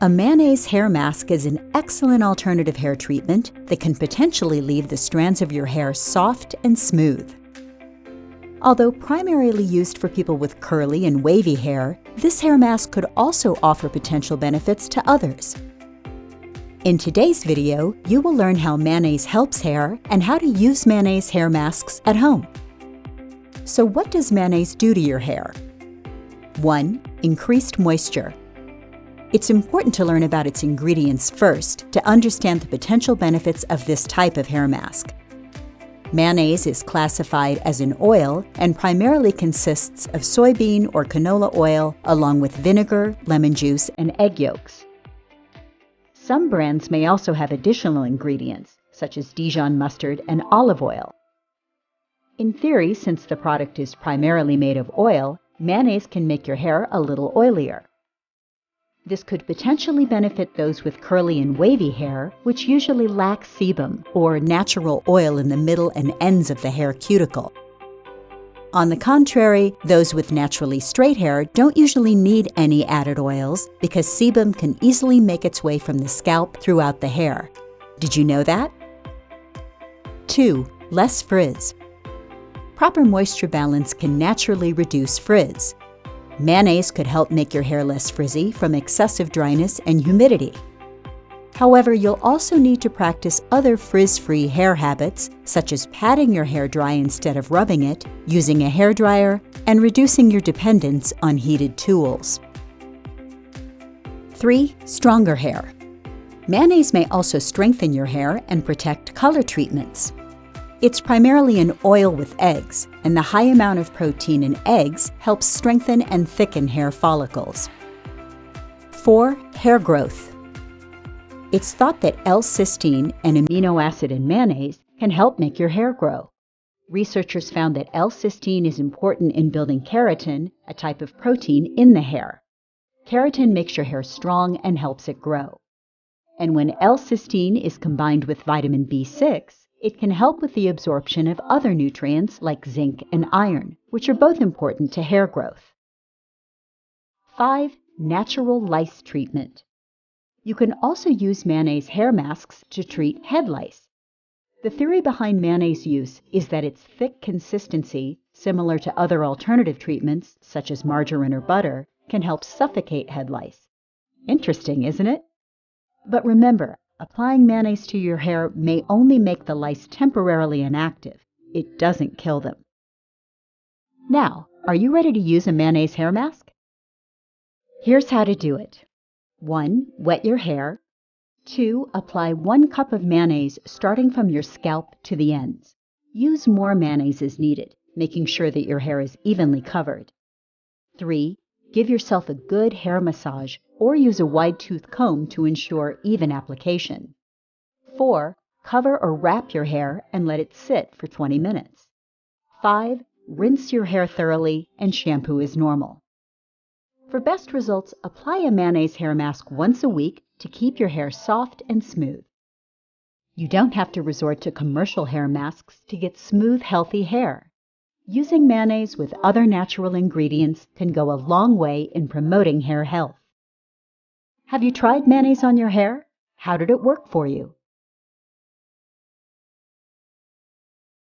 A mayonnaise hair mask is an excellent alternative hair treatment that can potentially leave the strands of your hair soft and smooth. Although primarily used for people with curly and wavy hair, this hair mask could also offer potential benefits to others. In today's video, you will learn how Mayonnaise Helps Hair and how to use mayonnaise hair masks at home. So what does mayonnaise do to your hair? 1. Increased moisture. It's important to learn about its ingredients first to understand the potential benefits of this type of hair mask. Mayonnaise is classified as an oil and primarily consists of soybean or canola oil along with vinegar, lemon juice, and egg yolks. Some brands may also have additional ingredients, such as Dijon mustard and olive oil. In theory, since the product is primarily made of oil, mayonnaise can make your hair a little oilier. This could potentially benefit those with curly and wavy hair, which usually lack sebum, or natural oil in the middle and ends of the hair cuticle. On the contrary, those with naturally straight hair don't usually need any added oils because sebum can easily make its way from the scalp throughout the hair. Did you know that? 2. Less frizz. Proper moisture balance can naturally reduce frizz. Mayonnaise could help make your hair less frizzy from excessive dryness and humidity. However, you'll also need to practice other frizz-free hair habits, such as patting your hair dry instead of rubbing it, using a hairdryer, and reducing your dependence on heated tools. 3. Stronger hair. Mayonnaise may also strengthen your hair and protect color treatments. It's primarily an oil with eggs, and the high amount of protein in eggs helps strengthen and thicken hair follicles. 4. Hair growth. It's thought that L-cysteine, an amino acid in mayonnaise, can help make your hair grow. Researchers found that L-cysteine is important in building keratin, a type of protein in the hair. Keratin makes your hair strong and helps it grow. And when L-cysteine is combined with vitamin B6, it can help with the absorption of other nutrients like zinc and iron, which are both important to hair growth. 5. Natural lice treatment. You can also use mayonnaise hair masks to treat head lice. The theory behind mayonnaise use is that its thick consistency, similar to other alternative treatments such as margarine or butter, can help suffocate head lice. Interesting, isn't it? But remember, applying mayonnaise to your hair may only make the lice temporarily inactive. It doesn't kill them. Now, are you ready to use a mayonnaise hair mask? Here's how to do it. 1. Wet your hair. 2. Apply 1 cup of mayonnaise starting from your scalp to the ends. Use more mayonnaise as needed, making sure that your hair is evenly covered. 3. Give yourself a good hair massage or use a wide-tooth comb to ensure even application. 4. Cover or wrap your hair and let it sit for 20 minutes. 5. Rinse your hair thoroughly and shampoo as normal. For best results, apply a mayonnaise hair mask once a week to keep your hair soft and smooth. You don't have to resort to commercial hair masks to get smooth, healthy hair. Using mayonnaise with other natural ingredients can go a long way in promoting hair health. Have you tried mayonnaise on your hair? How did it work for you?